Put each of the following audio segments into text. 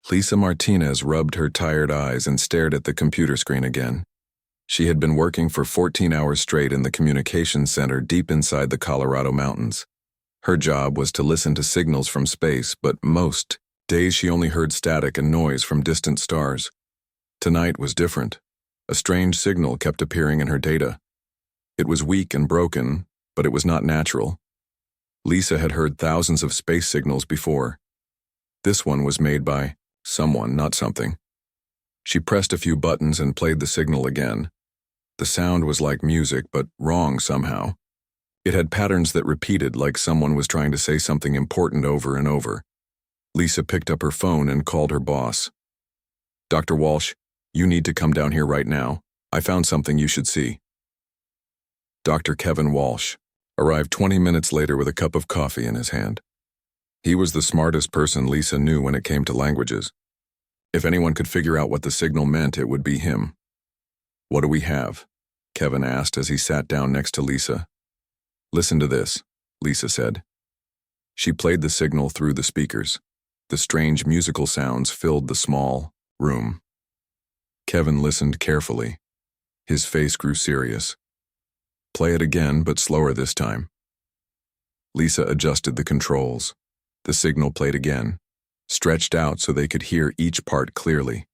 Lisa Martinez rubbed her tired eyes and stared at the computer screen again. She had been working for 14 hours straight in the communications center deep inside the Colorado mountains. Her job was to listen to signals from space, but most days she only heard static and noise from distant stars. Tonight was different. A strange signal kept appearing in her data. It was weak and broken, but it was not natural. Lisa had heard thousands of space signals before. This one was made by someone, not something. She pressed a few buttons and played the signal again. The sound was like music, but wrong somehow. It had patterns that repeated, like someone was trying to say something important over and over. Lisa picked up her phone and called her boss. "Dr. Walsh, you need to come down here right now. I found something you should see." Dr. Kevin Walsh arrived 20 minutes later with a cup of coffee in his hand. He was the smartest person Lisa knew when it came to languages. If anyone could figure out what the signal meant, it would be him. "What do we have?" Kevin asked as he sat down next to Lisa. "Listen to this," Lisa said. She played the signal through the speakers. The strange musical sounds filled the small room. Kevin listened carefully. His face grew serious. "Play it again, but slower this time." Lisa adjusted the controls. The signal played again, stretched out so they could hear each part clearly.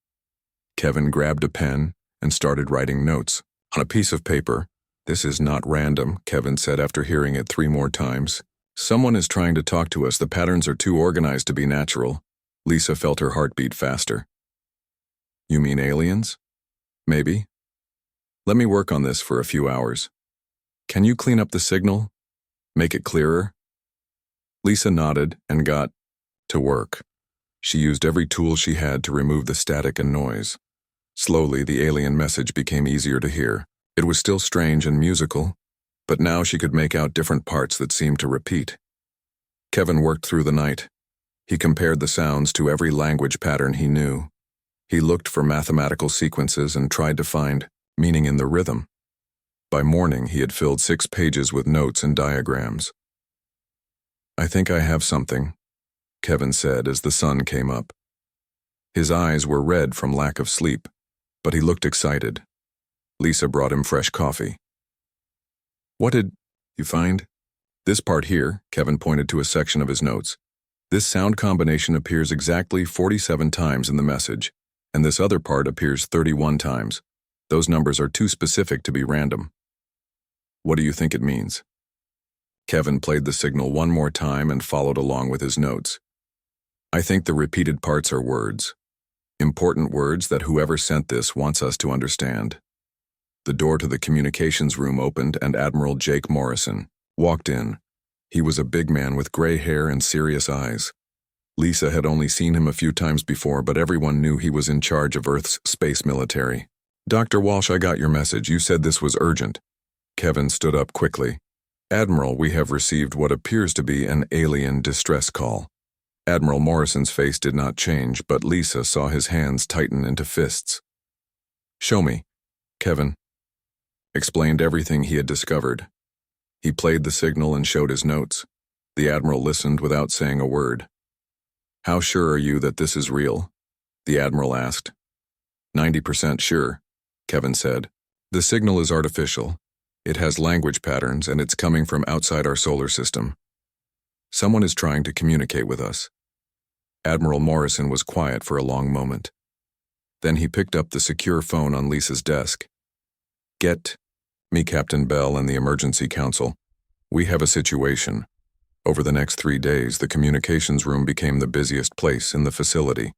Kevin grabbed a pen and started writing notes on a piece of paper. "This is not random," Kevin said after hearing it 3 more times. "Someone is trying to talk to us. The patterns are too organized to be natural." Lisa felt her heart beat faster. "You mean aliens?" "Maybe. Let me work on this for a few hours. Can you clean up the signal? Make it clearer?" Lisa nodded and got to work. She used every tool she had to remove the static and noise. Slowly, the alien message became easier to hear. It was still strange and musical, but now she could make out different parts that seemed to repeat. Kevin worked through the night. He compared the sounds to every language pattern he knew. He looked for mathematical sequences and tried to find meaning in the rhythm. By morning, he had filled 6 pages with notes and diagrams. "I think I have something," Kevin said as the sun came up. His eyes were red from lack of sleep, but he looked excited. Lisa brought him fresh coffee. "What did you find?" "This part here," Kevin pointed to a section of his notes. "This sound combination appears exactly 47 times in the message, and this other part appears 31 times. Those numbers are too specific to be random." "What do you think it means?" Kevin played the signal 1 more time and followed along with his notes. "I think the repeated parts are words. Important words that whoever sent this wants us to understand." The door to the communications room opened and Admiral Jake Morrison walked in. He was a big man with gray hair and serious eyes. Lisa had only seen him a few times before, but everyone knew he was in charge of Earth's space military. "Dr. Walsh, I got your message. You said this was urgent." Kevin stood up quickly. "Admiral, we have received what appears to be an alien distress call." Admiral Morrison's face did not change, but Lisa saw his hands tighten into fists. "Show me." Kevin explained everything he had discovered. He played the signal and showed his notes. The Admiral listened without saying a word. "How sure are you that this is real?" the Admiral asked. 90% sure, Kevin said. "The signal is artificial. It has language patterns and it's coming from outside our solar system. Someone is trying to communicate with us." Admiral Morrison was quiet for a long moment. Then he picked up the secure phone on Lisa's desk. "Get me Captain Bell and the Emergency Council. We have a situation." Over the next 3 days, the communications room became the busiest place in the facility.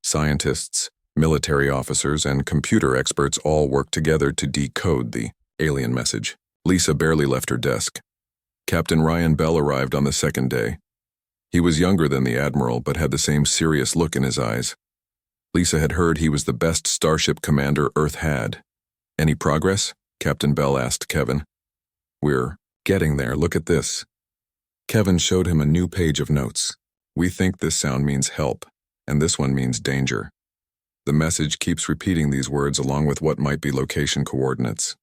Scientists, military officers, and computer experts all worked together to decode the alien message. Lisa barely left her desk. Captain Ryan Bell arrived on the 2nd day. He was younger than the Admiral, but had the same serious look in his eyes. Lisa had heard he was the best starship commander Earth had. "Any progress?" Captain Bell asked Kevin. "We're getting there. Look at this." Kevin showed him a new page of notes. "We think this sound means help, and this one means danger. The message keeps repeating these words along with what might be location coordinates."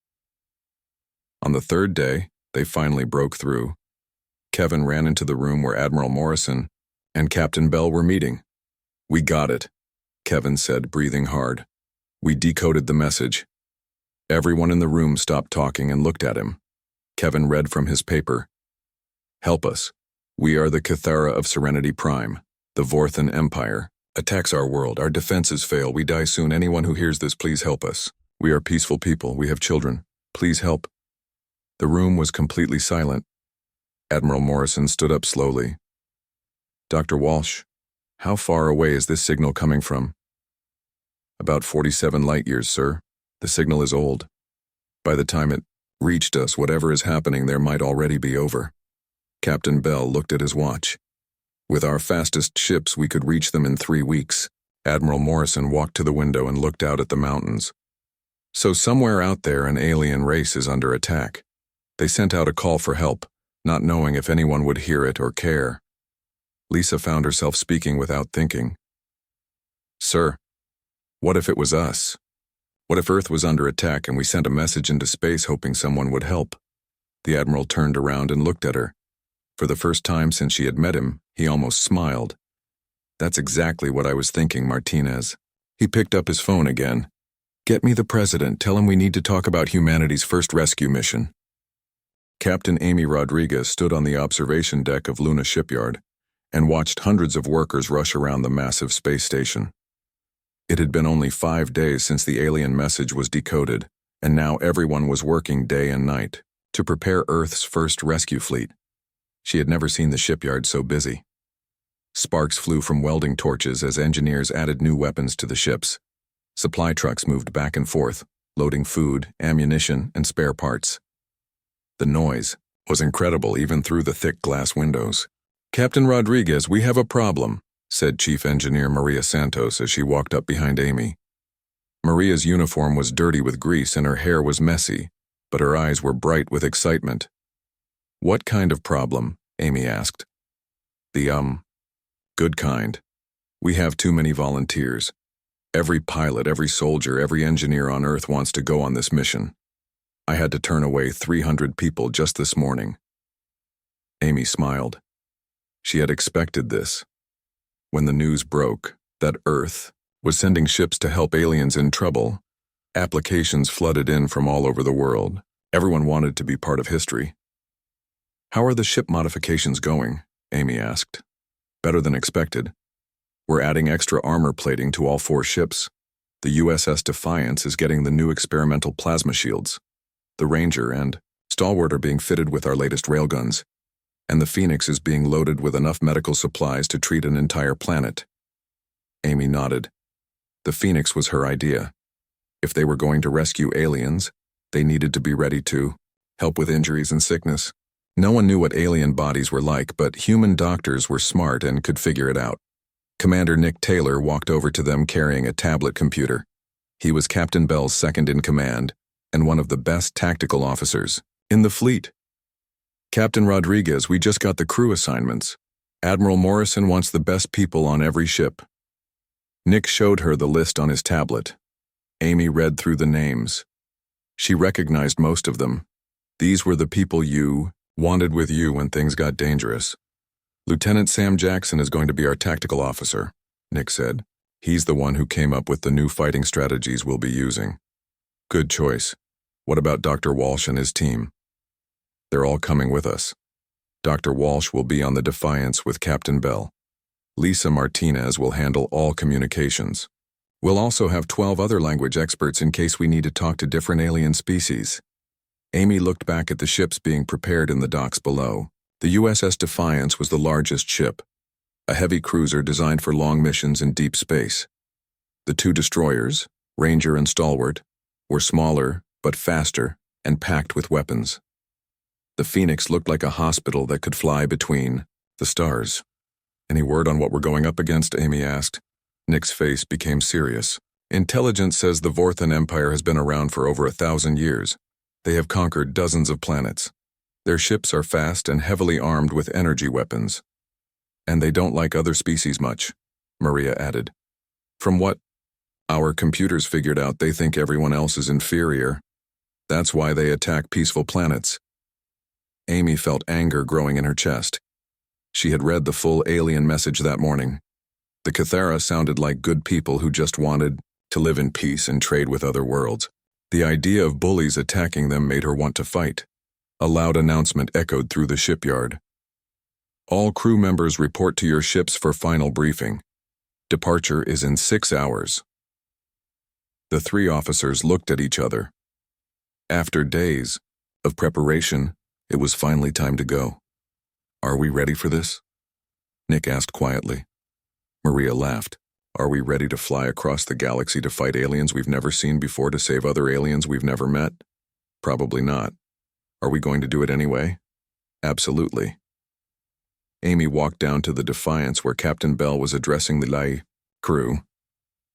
On the 3rd day, they finally broke through. Kevin ran into the room where Admiral Morrison and Captain Bell were meeting. "We got it," Kevin said, breathing hard. We decoded the message. Everyone in the room stopped talking and looked at him. Kevin read from his paper. Help us. We are the Cathara of Serenity Prime. The Vorthan Empire attacks our world. Our defenses fail. We die soon. Anyone who hears this, please help us. We are peaceful people. We have children. Please help. The room was completely silent. Admiral Morrison stood up slowly. Dr. Walsh, how far away is this signal coming from? About 47 light years, sir. The signal is old. By the time it reached us, whatever is happening there might already be over. Captain Bell looked at his watch. With our fastest ships, we could reach them in 3 weeks. Admiral Morrison walked to the window and looked out at the mountains. So somewhere out there, an alien race is under attack. They sent out a call for help, not knowing if anyone would hear it or care. Lisa found herself speaking without thinking. Sir, what if it was us? What if Earth was under attack and we sent a message into space hoping someone would help? The Admiral turned around and looked at her. For the first time since she had met him, he almost smiled. That's exactly what I was thinking, Martinez. He picked up his phone again. Get me the president. Tell him we need to talk about humanity's first rescue mission. Captain Amy Rodriguez stood on the observation deck of Luna Shipyard and watched hundreds of workers rush around the massive space station. It had been only 5 days since the alien message was decoded, and now everyone was working day and night to prepare Earth's first rescue fleet. She had never seen the shipyard so busy. Sparks flew from welding torches as engineers added new weapons to the ships. Supply trucks moved back and forth, loading food, ammunition, and spare parts. The noise was incredible even through the thick glass windows. Captain Rodriguez, we have a problem, said Chief Engineer Maria Santos as she walked up behind Amy. Maria's uniform was dirty with grease and her hair was messy, but her eyes were bright with excitement. What kind of problem? Amy asked. The, good kind. We have too many volunteers. Every pilot, every soldier, every engineer on Earth wants to go on this mission. I had to turn away 300 people just this morning. Amy smiled. She had expected this. When the news broke that Earth was sending ships to help aliens in trouble, applications flooded in from all over the world. Everyone wanted to be part of history. How are the ship modifications going? Amy asked. Better than expected. We're adding extra armor plating to all 4 ships. The USS Defiance is getting the new experimental plasma shields. The Ranger and Stalwart are being fitted with our latest railguns. And the Phoenix is being loaded with enough medical supplies to treat an entire planet. Amy nodded. The Phoenix was her idea. If they were going to rescue aliens, they needed to be ready to help with injuries and sickness. No one knew what alien bodies were like, but human doctors were smart and could figure it out. Commander Nick Taylor walked over to them carrying a tablet computer. He was Captain Bell's second-in-command and one of the best tactical officers in the fleet. Captain Rodriguez, we just got the crew assignments. Admiral Morrison wants the best people on every ship. Nick showed her the list on his tablet. Amy read through the names. She recognized most of them. These were the people you wanted with you when things got dangerous. Lieutenant Sam Jackson is going to be our tactical officer, Nick said. He's the one who came up with the new fighting strategies we'll be using. Good choice. What about Dr. Walsh and his team? They're all coming with us. Dr. Walsh will be on the Defiance with Captain Bell. Lisa Martinez will handle all communications. We'll also have 12 other language experts in case we need to talk to different alien species. Amy looked back at the ships being prepared in the docks below. The USS Defiance was the largest ship, a heavy cruiser designed for long missions in deep space. The 2 destroyers, Ranger and Stalwart, were smaller but faster and packed with weapons. The Phoenix looked like a hospital that could fly between the stars. Any word on what we're going up against? Amy asked. Nick's face became serious. Intelligence says the Vorthan Empire has been around for over 1,000 years. They have conquered dozens of planets. Their ships are fast and heavily armed with energy weapons. And they don't like other species much, Maria added. From what our computers figured out, they think everyone else is inferior. That's why they attack peaceful planets. Amy felt anger growing in her chest. She had read the full alien message that morning. The Cathara sounded like good people who just wanted to live in peace and trade with other worlds. The idea of bullies attacking them made her want to fight. A loud announcement echoed through the shipyard. All crew members report to your ships for final briefing. Departure is in 6 hours. The three officers looked at each other. After days of preparation, it was finally time to go. Are we ready for this? Nick asked quietly. Maria laughed. Are we ready to fly across the galaxy to fight aliens we've never seen before to save other aliens we've never met? Probably not. Are we going to do it anyway? Absolutely. Amy walked down to the Defiance where Captain Bell was addressing the Lai crew.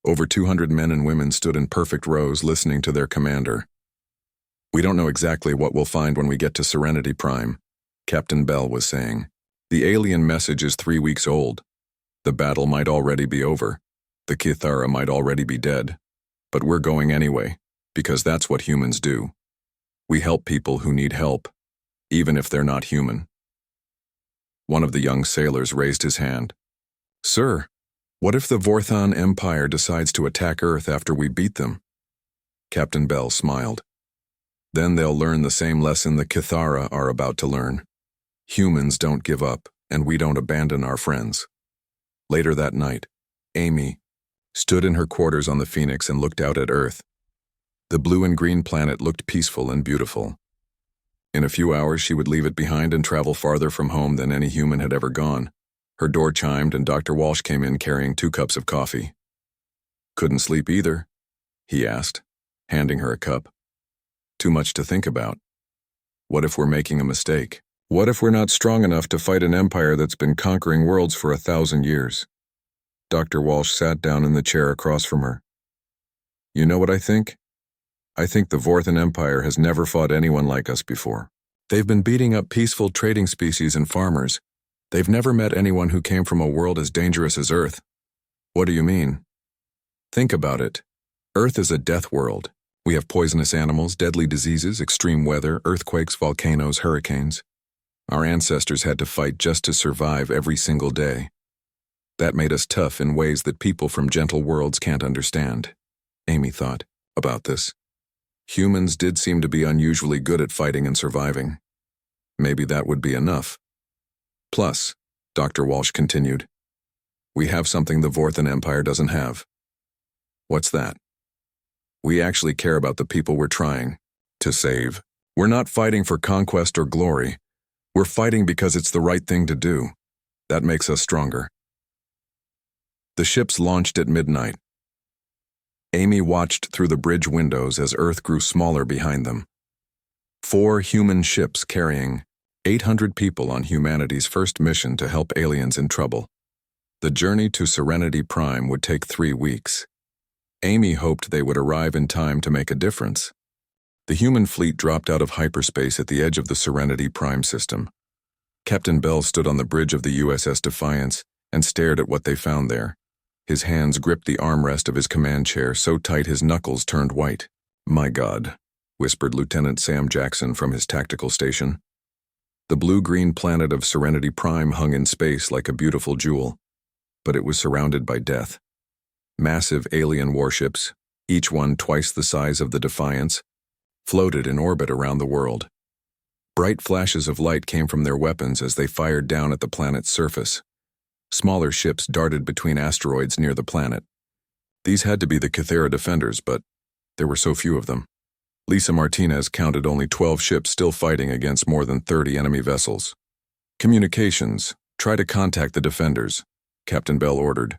Over 200 men and women stood in perfect rows listening to their commander. We don't know exactly what we'll find when we get to Serenity Prime, Captain Bell was saying. The alien message is 3 weeks old. The battle might already be over. The Cathara might already be dead. But we're going anyway, because that's what humans do. We help people who need help, even if they're not human. One of the young sailors raised his hand. Sir, what if the Vorthon Empire decides to attack Earth after we beat them? Captain Bell smiled. Then they'll learn the same lesson the Cathara are about to learn. Humans don't give up, and we don't abandon our friends. Later that night, Amy stood in her quarters on the Phoenix and looked out at Earth. The blue and green planet looked peaceful and beautiful. In a few hours, she would leave it behind and travel farther from home than any human had ever gone. Her door chimed and Dr. Walsh came in carrying 2 cups of coffee. Couldn't sleep either? He asked, handing her a cup. Too much to think about. What if we're making a mistake? What if we're not strong enough to fight an empire that's been conquering worlds for 1,000 years? Dr. Walsh sat down in the chair across from her. You know what I think? I think the Vorthon Empire has never fought anyone like us before. They've been beating up peaceful trading species and farmers. They've never met anyone who came from a world as dangerous as Earth. What do you mean? Think about it. Earth is a death world. We have poisonous animals, deadly diseases, extreme weather, earthquakes, volcanoes, hurricanes. Our ancestors had to fight just to survive every single day. That made us tough in ways that people from gentle worlds can't understand. Amy thought about this. Humans did seem to be unusually good at fighting and surviving. Maybe that would be enough. Plus, Dr. Walsh continued, we have something the Vorthon Empire doesn't have. What's that? We actually care about the people we're trying to save. We're not fighting for conquest or glory. We're fighting because it's the right thing to do. That makes us stronger. The ships launched at midnight. Amy watched through the bridge windows as Earth grew smaller behind them. 4 human ships carrying 800 people on humanity's first mission to help aliens in trouble. The journey to Serenity Prime would take 3 weeks. Amy hoped they would arrive in time to make a difference. The human fleet dropped out of hyperspace at the edge of the Serenity Prime system. Captain Bell stood on the bridge of the USS Defiance and stared at what they found there. His hands gripped the armrest of his command chair so tight his knuckles turned white. My God, whispered Lieutenant Sam Jackson from his tactical station. The blue-green planet of Serenity Prime hung in space like a beautiful jewel, but it was surrounded by death. Massive alien warships, each one twice the size of the Defiance, floated in orbit around the world. Bright flashes of light came from their weapons as they fired down at the planet's surface. Smaller ships darted between asteroids near the planet. These had to be the Cathara defenders, but there were so few of them. Lisa Martinez counted only 12 ships still fighting against more than 30 enemy vessels. Communications, try to contact the defenders, Captain Bell ordered.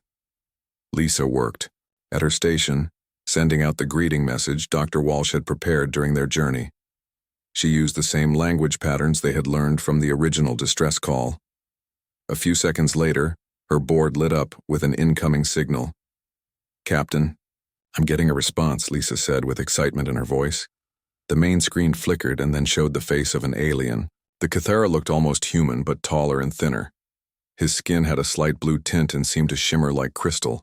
Lisa worked. At her station, sending out the greeting message Dr. Walsh had prepared during their journey. She used the same language patterns they had learned from the original distress call. A few seconds later, her board lit up with an incoming signal. Captain, I'm getting a response, Lisa said with excitement in her voice. The main screen flickered and then showed the face of an alien. The Cathara looked almost human, but taller and thinner. His skin had a slight blue tint and seemed to shimmer like crystal.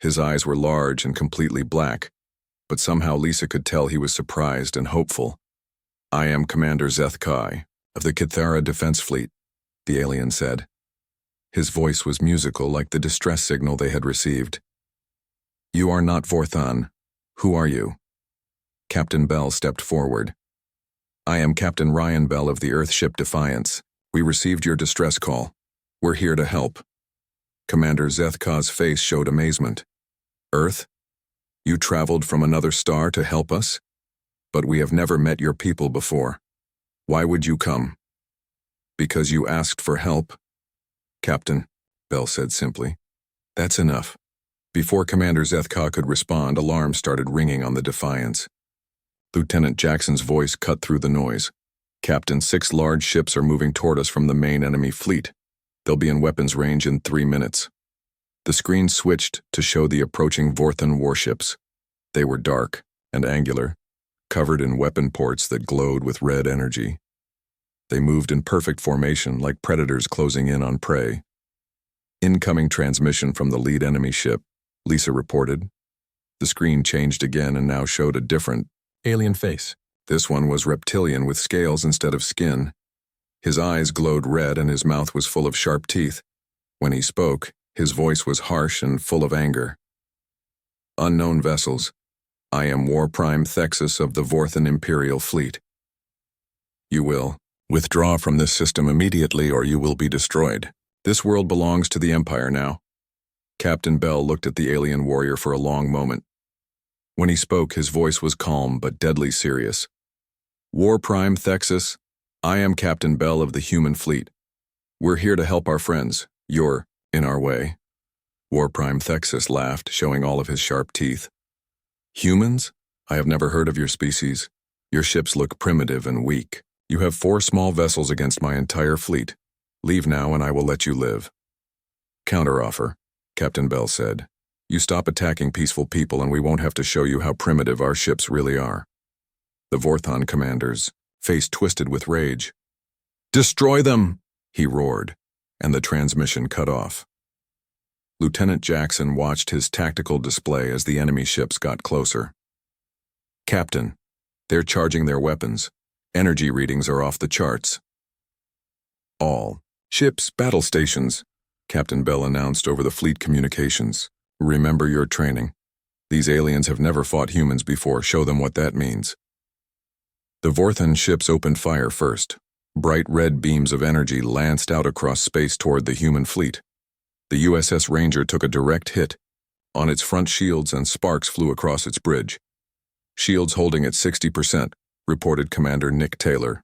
His eyes were large and completely black, but somehow Lisa could tell he was surprised and hopeful. I am Commander Zeth Kai, of the Cathara Defense Fleet, the alien said. His voice was musical like the distress signal they had received. "You are not Vorthon. Who are you?" Captain Bell stepped forward. "I am Captain Ryan Bell of the Earthship Defiance. We received your distress call. We're here to help." Commander Zethka's face showed amazement. "Earth? You traveled from another star to help us? But we have never met your people before. Why would you come?" "Because you asked for help." "Captain," Bell said simply. "That's enough." Before Commander Zethka could respond, alarms started ringing on the Defiance. Lieutenant Jackson's voice cut through the noise. "Captain, 6 large ships are moving toward us from the main enemy fleet. They'll be in weapons range in 3 minutes. The screen switched to show the approaching Vorthon warships. They were dark and angular, covered in weapon ports that glowed with red energy. They moved in perfect formation like predators closing in on prey. "Incoming transmission from the lead enemy ship," Lisa reported. The screen changed again and now showed a different, alien face. This one was reptilian with scales instead of skin. His eyes glowed red and his mouth was full of sharp teeth. When he spoke, his voice was harsh and full of anger. "Unknown vessels. I am War Prime Thexus of the Vorthon Imperial Fleet. You will withdraw from this system immediately or you will be destroyed. This world belongs to the Empire now." Captain Bell looked at the alien warrior for a long moment. When he spoke, his voice was calm but deadly serious. "War Prime Thexus, I am Captain Bell of the human fleet. We're here to help our friends. You're in our way." War Prime Thexus laughed, showing all of his sharp teeth. "Humans? I have never heard of your species. Your ships look primitive and weak. You have 4 small vessels against my entire fleet. Leave now and I will let you live." "Counteroffer," Captain Bell said. "You stop attacking peaceful people and we won't have to show you how primitive our ships really are." The Vorthon commander's face twisted with rage. "Destroy them!" he roared, and the transmission cut off. Lieutenant Jackson watched his tactical display as the enemy ships got closer. "Captain, they're charging their weapons. Energy readings are off the charts." "All ships, battle stations," Captain Bell announced over the fleet communications. "Remember your training. These aliens have never fought humans before. Show them what that means." The Vorthon ships opened fire first. Bright red beams of energy lanced out across space toward the human fleet. The USS Ranger took a direct hit on its front shields and sparks flew across its bridge. "Shields holding at 60%, reported Commander Nick Taylor.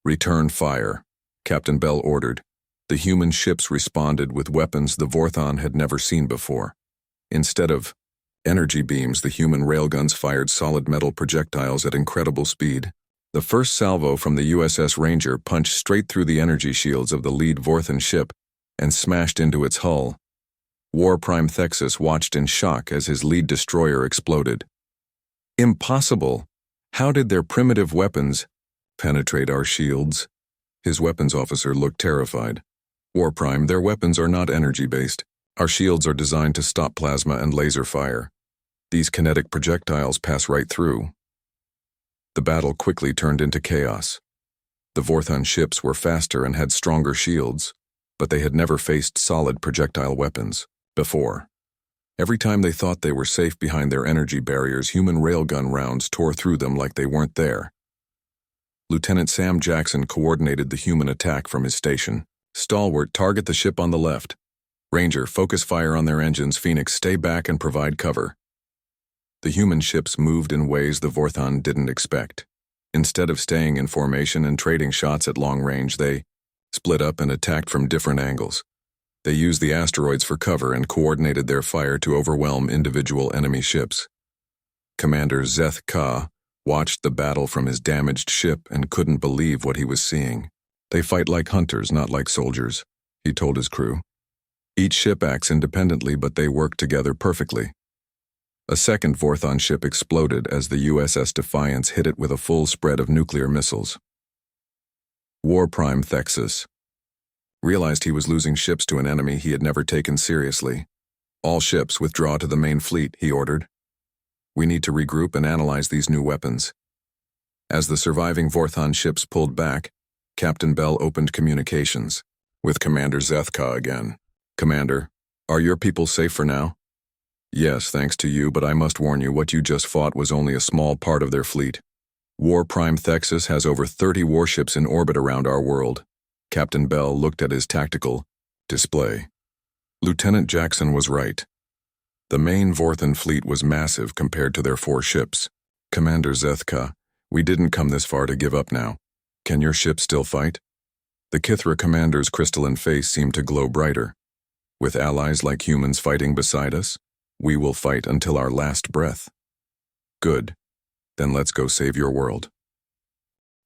"Return fire," Captain Bell ordered. The human ships responded with weapons the Vorthon had never seen before. Instead of energy beams, the human railguns fired solid metal projectiles at incredible speed. The first salvo from the USS Ranger punched straight through the energy shields of the lead Vorthon ship and smashed into its hull. War Prime Thexus watched in shock as his lead destroyer exploded. "Impossible! How did their primitive weapons penetrate our shields?" His weapons officer looked terrified. "War Prime, their weapons are not energy-based. Our shields are designed to stop plasma and laser fire. These kinetic projectiles pass right through." The battle quickly turned into chaos. The Vorthon ships were faster and had stronger shields, but they had never faced solid projectile weapons before. Every time they thought they were safe behind their energy barriers, human railgun rounds tore through them like they weren't there. Lieutenant Sam Jackson coordinated the human attack from his station. "Stalwart, target the ship on the left. Ranger, focus fire on their engines. Phoenix, stay back and provide cover." The human ships moved in ways the Vorthon didn't expect. Instead of staying in formation and trading shots at long range, they split up and attacked from different angles. They used the asteroids for cover and coordinated their fire to overwhelm individual enemy ships. Commander Zeth Ka watched the battle from his damaged ship and couldn't believe what he was seeing. "They fight like hunters, not like soldiers," he told his crew. "Each ship acts independently, but they work together perfectly." A second Vorthon ship exploded as the USS Defiance hit it with a full spread of nuclear missiles. War Prime Thexus realized he was losing ships to an enemy he had never taken seriously. "All ships withdraw to the main fleet," he ordered. "We need to regroup and analyze these new weapons." As the surviving Vorthon ships pulled back, Captain Bell opened communications. with Commander Zethka again. Commander, are your people safe for now? Yes, thanks to you, but I must warn you, what you just fought was only a small part of their fleet. War Prime Thexus has over 30 warships in orbit around our world. Captain Bell looked at his tactical display. Lieutenant Jackson was right. The main Vorthan fleet was massive compared to their 4 ships. Commander Zethka, we didn't come this far to give up now. Can your ship still fight? The Kithra commander's crystalline face seemed to glow brighter. With allies like humans fighting beside us, we will fight until our last breath. Good. Then let's go save your world.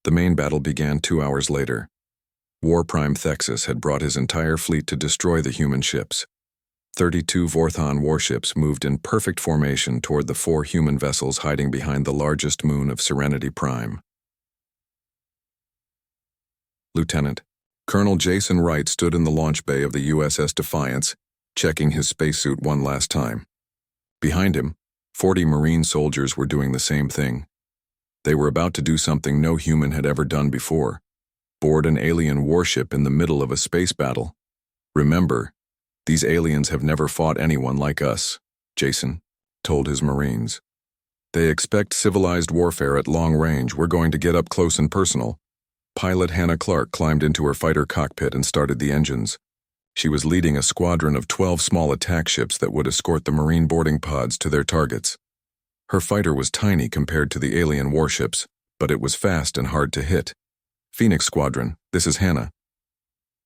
The main battle began 2 hours later. War Prime Thexus had brought his entire fleet to destroy the human ships. 32 Vorthan warships moved in perfect formation toward the 4 human vessels hiding behind the largest moon of Serenity Prime. Lieutenant, Colonel Jason Wright stood in the launch bay of the USS Defiance, checking his spacesuit one last time. Behind him, 40 Marine soldiers were doing the same thing. They were about to do something no human had ever done before: board an alien warship in the middle of a space battle. Remember, these aliens have never fought anyone like us, Jason told his Marines. They expect civilized warfare at long range. We're going to get up close and personal. Pilot Hannah Clark climbed into her fighter cockpit and started the engines. She was leading a squadron of 12 small attack ships that would escort the Marine boarding pods to their targets. Her fighter was tiny compared to the alien warships, but it was fast and hard to hit. Phoenix Squadron, this is Hannah.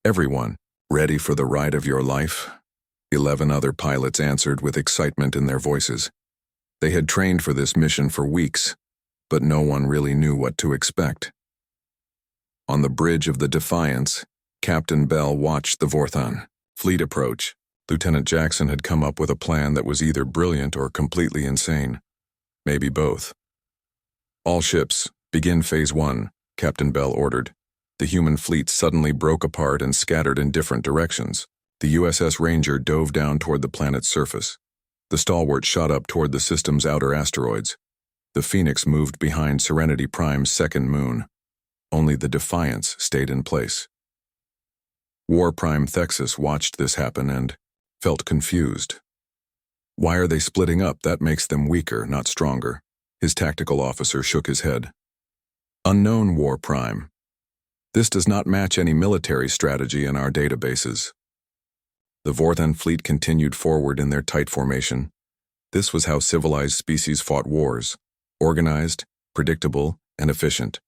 Everyone, ready for the ride of your life? 11 other pilots answered with excitement in their voices. They had trained for this mission for weeks, but no one really knew what to expect. On the bridge of the Defiance, Captain Bell watched the Vorthan fleet approach. Lieutenant Jackson had come up with a plan that was either brilliant or completely insane. Maybe both. All ships, begin Phase 1, Captain Bell ordered. The human fleet suddenly broke apart and scattered in different directions. The USS Ranger dove down toward the planet's surface. The Stalwart shot up toward the system's outer asteroids. The Phoenix moved behind Serenity Prime's second moon. Only the Defiance stayed in place. War Prime Thexus watched this happen and felt confused. Why are they splitting up? That makes them weaker, not stronger. His tactical officer shook his head. Unknown, War Prime. This does not match any military strategy in our databases. The Vorthan fleet continued forward in their tight formation. This was how civilized species fought wars: organized, predictable, and efficient.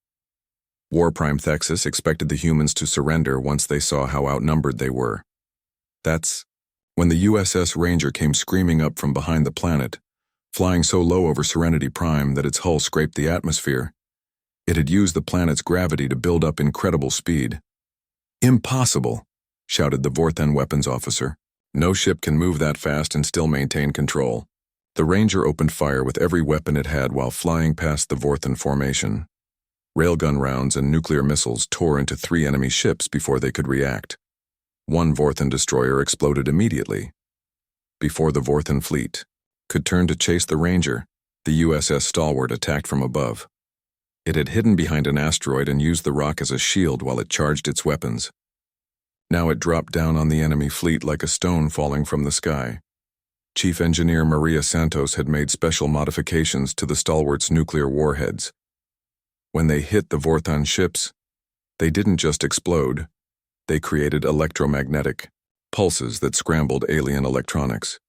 War Prime Thexus expected the humans to surrender once they saw how outnumbered they were. That's when the USS Ranger came screaming up from behind the planet, flying so low over Serenity Prime that its hull scraped the atmosphere. It had used the planet's gravity to build up incredible speed. Impossible, shouted the Vorthan weapons officer. No ship can move that fast and still maintain control. The Ranger opened fire with every weapon it had while flying past the Vorthan formation. Railgun rounds and nuclear missiles tore into 3 enemy ships before they could react. 1 Vorthan destroyer exploded immediately. Before the Vorthan fleet could turn to chase the Ranger, the USS Stalwart attacked from above. It had hidden behind an asteroid and used the rock as a shield while it charged its weapons. Now it dropped down on the enemy fleet like a stone falling from the sky. Chief Engineer Maria Santos had made special modifications to the Stalwart's nuclear warheads. When they hit the Vorthan ships, they didn't just explode. They created electromagnetic pulses that scrambled alien electronics.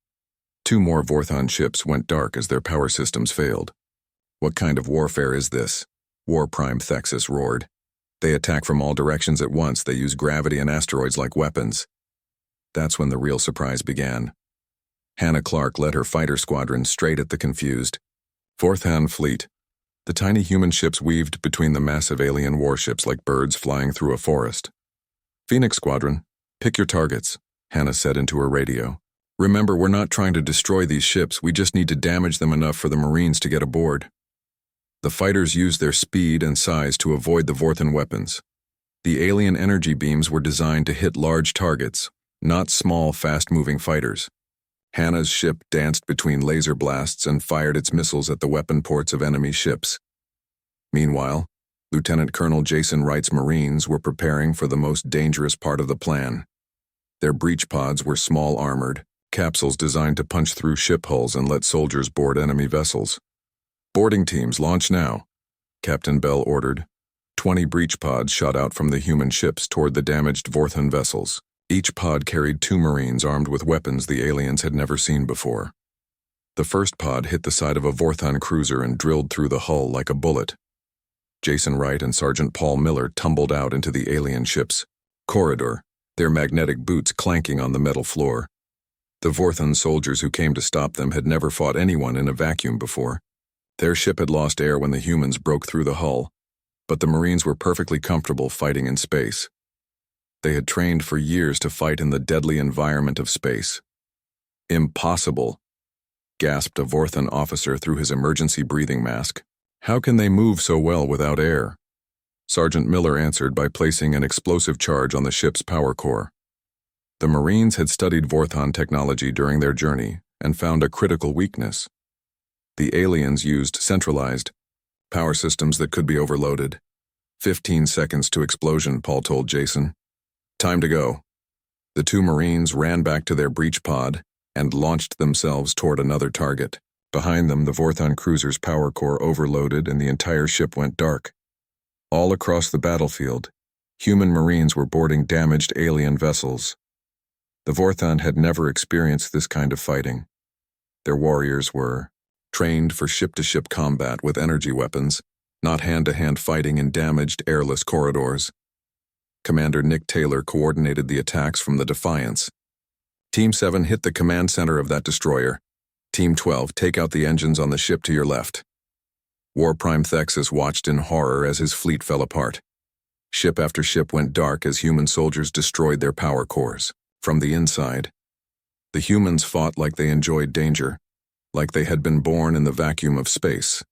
2 more Vorthan ships went dark as their power systems failed. What kind of warfare is this? War Prime Thexus roared. They attack from all directions at once. They use gravity and asteroids like weapons. That's when the real surprise began. Hannah Clark led her fighter squadron straight at the confused Vorthan fleet. The tiny human ships weaved between the massive alien warships like birds flying through a forest. Phoenix Squadron, pick your targets, Hannah said into her radio. Remember, we're not trying to destroy these ships. We just need to damage them enough for the Marines to get aboard. The fighters used their speed and size to avoid the Vorthan weapons. The alien energy beams were designed to hit large targets, not small, fast-moving fighters. Hannah's ship danced between laser blasts and fired its missiles at the weapon ports of enemy ships. Meanwhile, Lieutenant Colonel Jason Wright's Marines were preparing for the most dangerous part of the plan. Their breach pods were small armored capsules designed to punch through ship hulls and let soldiers board enemy vessels. "Boarding teams, launch now," Captain Bell ordered. 20 breach pods shot out from the human ships toward the damaged Vorthon vessels. Each pod carried 2 Marines armed with weapons the aliens had never seen before. The first pod hit the side of a Vorthon cruiser and drilled through the hull like a bullet. Jason Wright and Sergeant Paul Miller tumbled out into the alien ship's corridor, their magnetic boots clanking on the metal floor. The Vorthon soldiers who came to stop them had never fought anyone in a vacuum before. Their ship had lost air when the humans broke through the hull, but the Marines were perfectly comfortable fighting in space. They had trained for years to fight in the deadly environment of space. "Impossible," gasped a Vorthon officer through his emergency breathing mask. "How can they move so well without air?" Sergeant Miller answered by placing an explosive charge on the ship's power core. The Marines had studied Vorthon technology during their journey and found a critical weakness. The aliens used centralized power systems that could be overloaded. 15 seconds to explosion, Paul told Jason. "Time to go." The 2 Marines ran back to their breach pod and launched themselves toward another target. Behind them, the Vorthon cruiser's power core overloaded and the entire ship went dark. All across the battlefield, human Marines were boarding damaged alien vessels. The Vorthon had never experienced this kind of fighting. Their warriors were trained for ship-to-ship combat with energy weapons, not hand-to-hand fighting in damaged, airless corridors. Commander Nick Taylor coordinated the attacks from the Defiance. "Team 7 hit the command center of that destroyer. Team 12, take out the engines on the ship to your left." War Prime Thexus watched in horror as his fleet fell apart. Ship after ship went dark as human soldiers destroyed their power cores. From the inside, the humans fought like they enjoyed danger, like they had been born in the vacuum of space.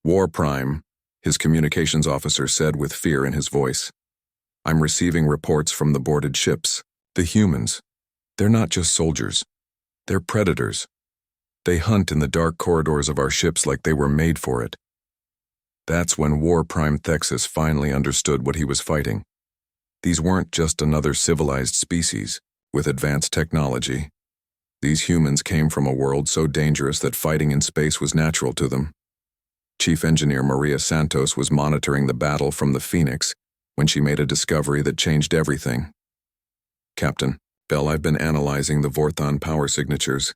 "War Prime," his communications officer said with fear in his voice. "I'm receiving reports from the boarded ships. The humans, they're not just soldiers. They're predators. They hunt in the dark corridors of our ships like they were made for it." That's when War Prime Thexus finally understood what he was fighting. These weren't just another civilized species with advanced technology. These humans came from a world so dangerous that fighting in space was natural to them. Chief Engineer Maria Santos was monitoring the battle from the Phoenix when she made a discovery that changed everything. "Captain Bell, I've been analyzing the Vorthon power signatures.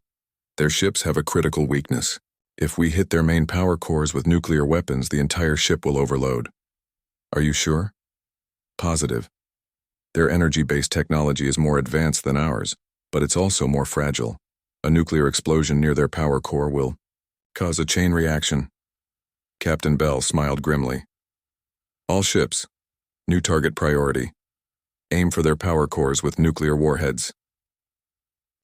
Their ships have a critical weakness. If we hit their main power cores with nuclear weapons, the entire ship will overload." "Are you sure?" "Positive. Their energy-based technology is more advanced than ours, but it's also more fragile. A nuclear explosion near their power core will cause a chain reaction." Captain Bell smiled grimly. "All ships, new target priority. Aim for their power cores with nuclear warheads."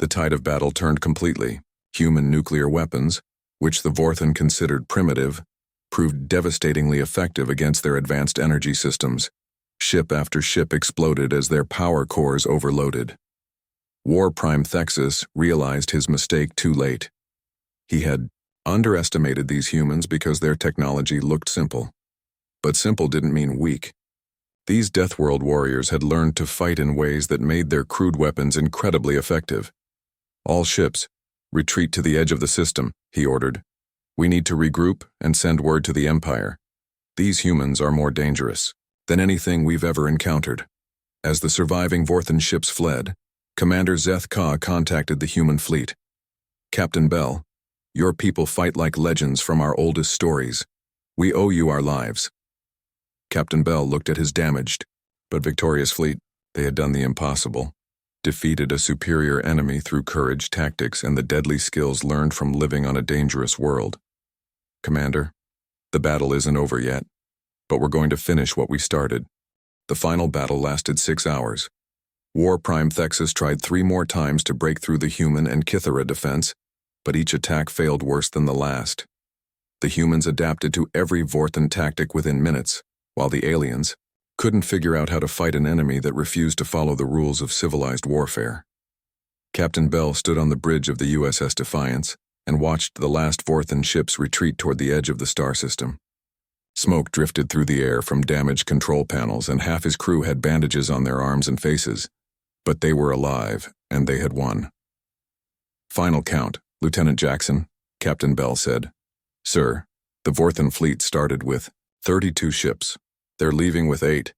The tide of battle turned completely. Human nuclear weapons, which the Vorthon considered primitive, proved devastatingly effective against their advanced energy systems. Ship after ship exploded as their power cores overloaded. War Prime Thexus realized his mistake too late. He had underestimated these humans because their technology looked simple. But simple didn't mean weak. These Deathworld warriors had learned to fight in ways that made their crude weapons incredibly effective. "All ships, retreat to the edge of the system," he ordered. "We need to regroup and send word to the Empire. These humans are more dangerous than anything we've ever encountered." As the surviving Vorthon ships fled, Commander Zeth Ka contacted the human fleet. "Captain Bell, your people fight like legends from our oldest stories. We owe you our lives." Captain Bell looked at his damaged but victorious fleet. They had done the impossible. Defeated a superior enemy through courage, tactics, and the deadly skills learned from living on a dangerous world. "Commander, the battle isn't over yet, but we're going to finish what we started." The final battle lasted 6 hours. War Prime Thexus tried 3 more times to break through the human and Kythera defense, but each attack failed worse than the last. The humans adapted to every Vorthon tactic within minutes, while the aliens couldn't figure out how to fight an enemy that refused to follow the rules of civilized warfare. Captain Bell stood on the bridge of the USS Defiance and watched the last Vorthon ships retreat toward the edge of the star system. Smoke drifted through the air from damaged control panels, and half his crew had bandages on their arms and faces. But they were alive, and they had won. "Final count, Lieutenant Jackson," Captain Bell said. "Sir, the Vorthan fleet started with 32 ships. They're leaving with 8.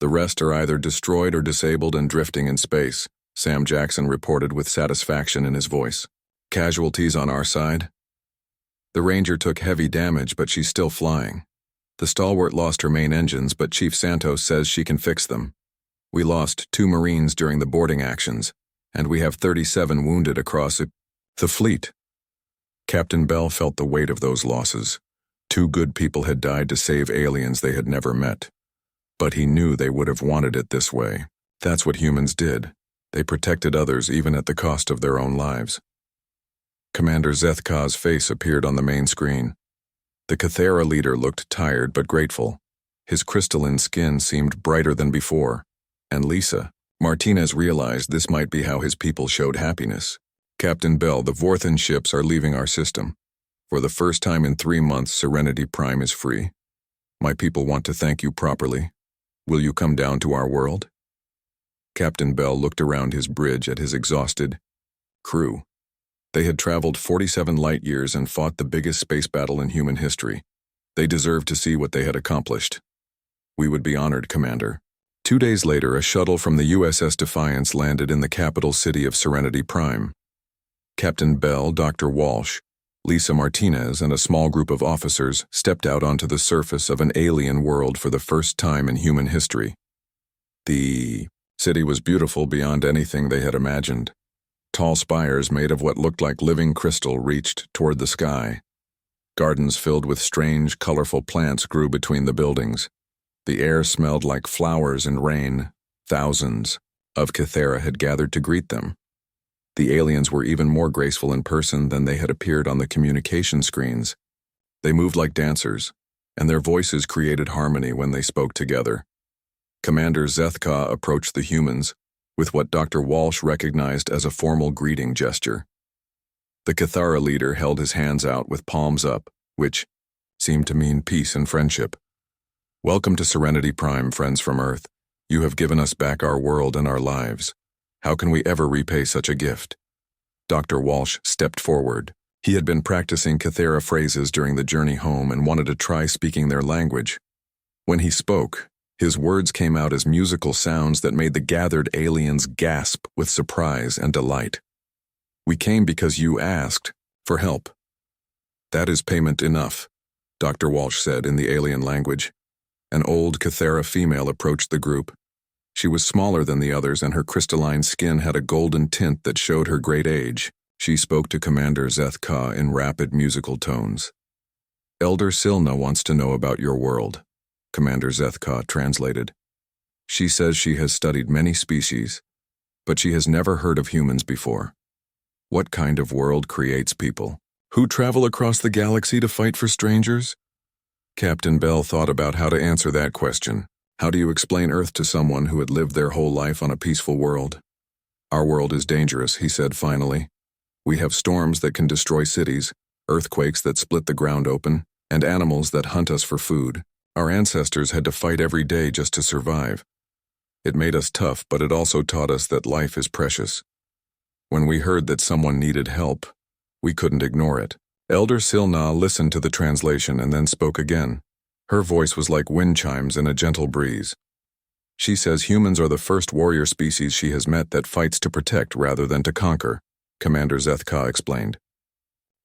The rest are either destroyed or disabled and drifting in space," Sam Jackson reported with satisfaction in his voice. "Casualties on our side?" "The Ranger took heavy damage, but she's still flying. The Stalwart lost her main engines, but Chief Santos says she can fix them. We lost 2 Marines during the boarding actions, and we have 37 wounded across the fleet." Captain Bell felt the weight of those losses. 2 good people had died to save aliens they had never met. But he knew they would have wanted it this way. That's what humans did. They protected others even at the cost of their own lives. Commander Zethka's face appeared on the main screen. The Cathera leader looked tired but grateful. His crystalline skin seemed brighter than before. And Lisa Martinez realized this might be how his people showed happiness. "Captain Bell, the Vorthan ships are leaving our system. For the first time in 3 months, Serenity Prime is free. My people want to thank you properly. Will you come down to our world?" Captain Bell looked around his bridge at his exhausted crew. They had traveled 47 light years and fought the biggest space battle in human history. They deserved to see what they had accomplished. "We would be honored, Commander." 2 days later, a shuttle from the USS Defiance landed in the capital city of Serenity Prime. Captain Bell, Dr. Walsh, Lisa Martinez, and a small group of officers stepped out onto the surface of an alien world for the first time in human history. The city was beautiful beyond anything they had imagined. Tall spires made of what looked like living crystal reached toward the sky. Gardens filled with strange, colorful plants grew between the buildings. The air smelled like flowers and rain. Thousands of Cathera had gathered to greet them. The aliens were even more graceful in person than they had appeared on the communication screens. They moved like dancers, and their voices created harmony when they spoke together. Commander Zethka approached the humans with what Dr. Walsh recognized as a formal greeting gesture. The Cathara leader held his hands out with palms up, which seemed to mean peace and friendship. "Welcome to Serenity Prime, friends from Earth. You have given us back our world and our lives. How can we ever repay such a gift?" Dr. Walsh stepped forward. He had been practicing Cathera phrases during the journey home and wanted to try speaking their language. When he spoke, his words came out as musical sounds that made the gathered aliens gasp with surprise and delight. "We came because you asked for help." "That is payment enough," Dr. Walsh said in the alien language. An old Cathera female approached the group. She was smaller than the others, and her crystalline skin had a golden tint that showed her great age. She spoke to Commander Zethka in rapid musical tones. "Elder Silna wants to know about your world," Commander Zethka translated. "She says she has studied many species, but she has never heard of humans before. What kind of world creates people who travel across the galaxy to fight for strangers?" Captain Bell thought about how to answer that question. How do you explain Earth to someone who had lived their whole life on a peaceful world? "Our world is dangerous," he said finally. "We have storms that can destroy cities, earthquakes that split the ground open, and animals that hunt us for food. Our ancestors had to fight every day just to survive. It made us tough, but it also taught us that life is precious. When we heard that someone needed help, we couldn't ignore it." Elder Silna listened to the translation and then spoke again. Her voice was like wind chimes in a gentle breeze. "She says humans are the first warrior species she has met that fights to protect rather than to conquer," Commander Zethka explained.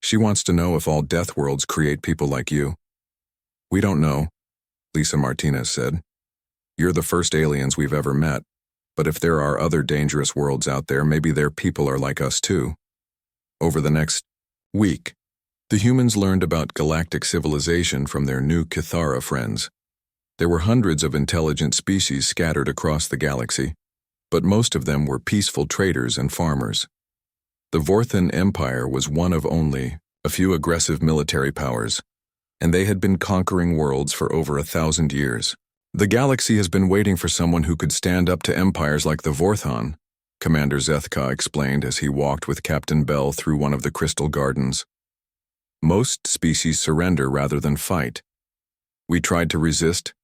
"She wants to know if all death worlds create people like you." "We don't know," Lisa Martinez said. "You're the first aliens we've ever met, but if there are other dangerous worlds out there, maybe their people are like us too." Over the next week, the humans learned about galactic civilization from their new Cathara friends. There were hundreds of intelligent species scattered across the galaxy, but most of them were peaceful traders and farmers. The Vorthan Empire was one of only a few aggressive military powers, and they had been conquering worlds for over 1,000 years. "The galaxy has been waiting for someone who could stand up to empires like the Vorthan," Commander Zethka explained as he walked with Captain Bell through one of the crystal gardens. "Most species surrender rather than fight. We tried to resist,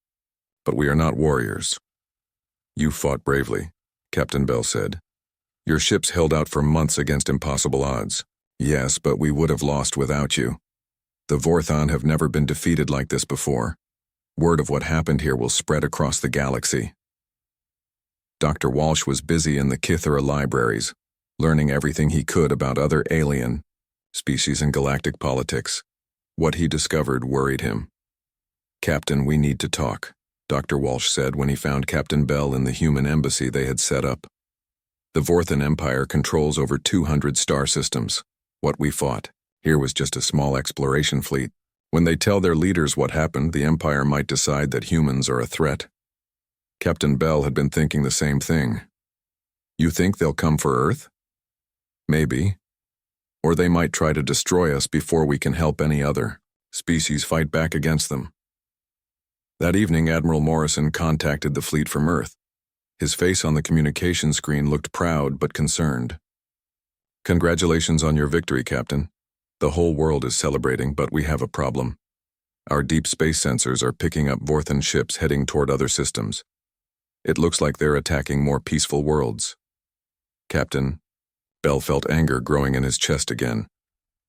but we are not warriors. You fought bravely, Captain Bell said. Your ships held out for months against impossible odds. Yes, but we would have lost without you. The Vorthon have never been defeated like this before. Word of what happened here will spread across the galaxy. Dr. Walsh was busy in the Kithera libraries, learning everything he could about other alien species and galactic politics. What he discovered worried him. Captain, we need to talk, Dr. Walsh said when he found Captain Bell in the human embassy they had set up. The Vorthon Empire controls over 200 star systems. What we fought here was just a small exploration fleet. When they tell their leaders what happened, the Empire might decide that humans are a threat. Captain Bell had been thinking the same thing. You think they'll come for Earth? Maybe. Or they might try to destroy us before we can help any other species fight back against them. That evening, Admiral Morrison contacted the fleet from Earth. His face on the communication screen looked proud but concerned. Congratulations on your victory, Captain. The whole world is celebrating, but we have a problem. Our deep space sensors are picking up Vorthon ships heading toward other systems. It looks like they're attacking more peaceful worlds. Captain, Bell felt anger growing in his chest again.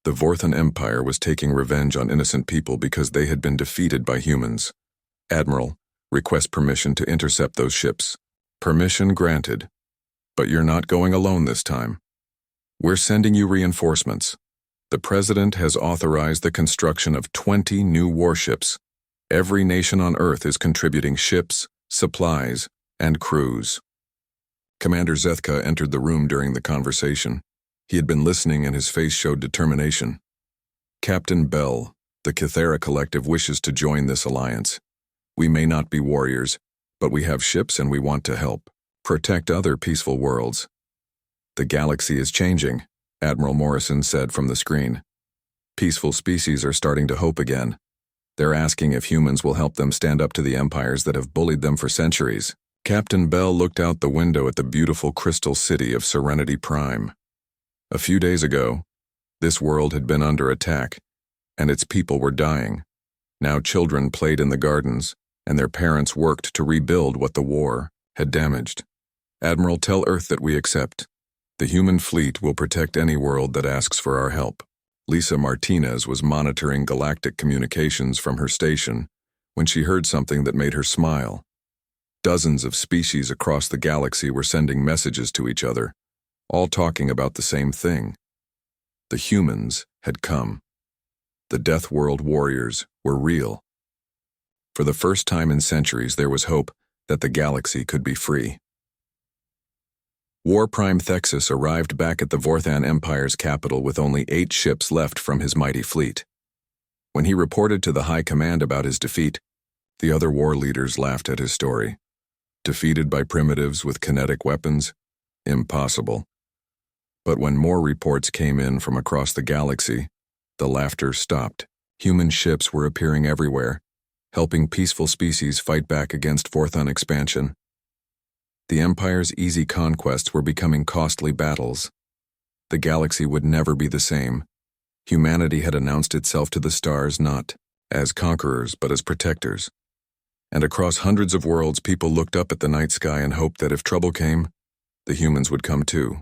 The Vorthon Empire was taking revenge on innocent people because they had been defeated by humans. Admiral, request permission to intercept those ships. Permission granted. But you're not going alone this time. We're sending you reinforcements. The President has authorized the construction of 20 new warships. Every nation on Earth is contributing ships, supplies, and crews. Commander Zethka entered the room during the conversation. He had been listening and his face showed determination. Captain Bell, the Kithera Collective wishes to join this alliance. We may not be warriors, but we have ships and we want to help protect other peaceful worlds. The galaxy is changing, Admiral Morrison said from the screen. Peaceful species are starting to hope again. They're asking if humans will help them stand up to the empires that have bullied them for centuries. Captain Bell looked out the window at the beautiful crystal city of Serenity Prime. A few days ago, this world had been under attack, and its people were dying. Now children played in the gardens, and their parents worked to rebuild what the war had damaged. Admiral, tell Earth that we accept. The human fleet will protect any world that asks for our help. Lisa Martinez was monitoring galactic communications from her station when she heard something that made her smile. Dozens of species across the galaxy were sending messages to each other, all talking about the same thing. The humans had come. The Deathworld warriors were real. For the first time in centuries, there was hope that the galaxy could be free. War Prime Thexus arrived back at the Vorthon Empire's capital with only 8 ships left from his mighty fleet. When he reported to the High Command about his defeat, the other war leaders laughed at his story. Defeated by primitives with kinetic weapons? Impossible. But when more reports came in from across the galaxy, the laughter stopped. Human ships were appearing everywhere, helping peaceful species fight back against Vorthon expansion. The Empire's easy conquests were becoming costly battles. The galaxy would never be the same. Humanity had announced itself to the stars not as conquerors but as protectors. And across hundreds of worlds, people looked up at the night sky and hoped that if trouble came, the humans would come too.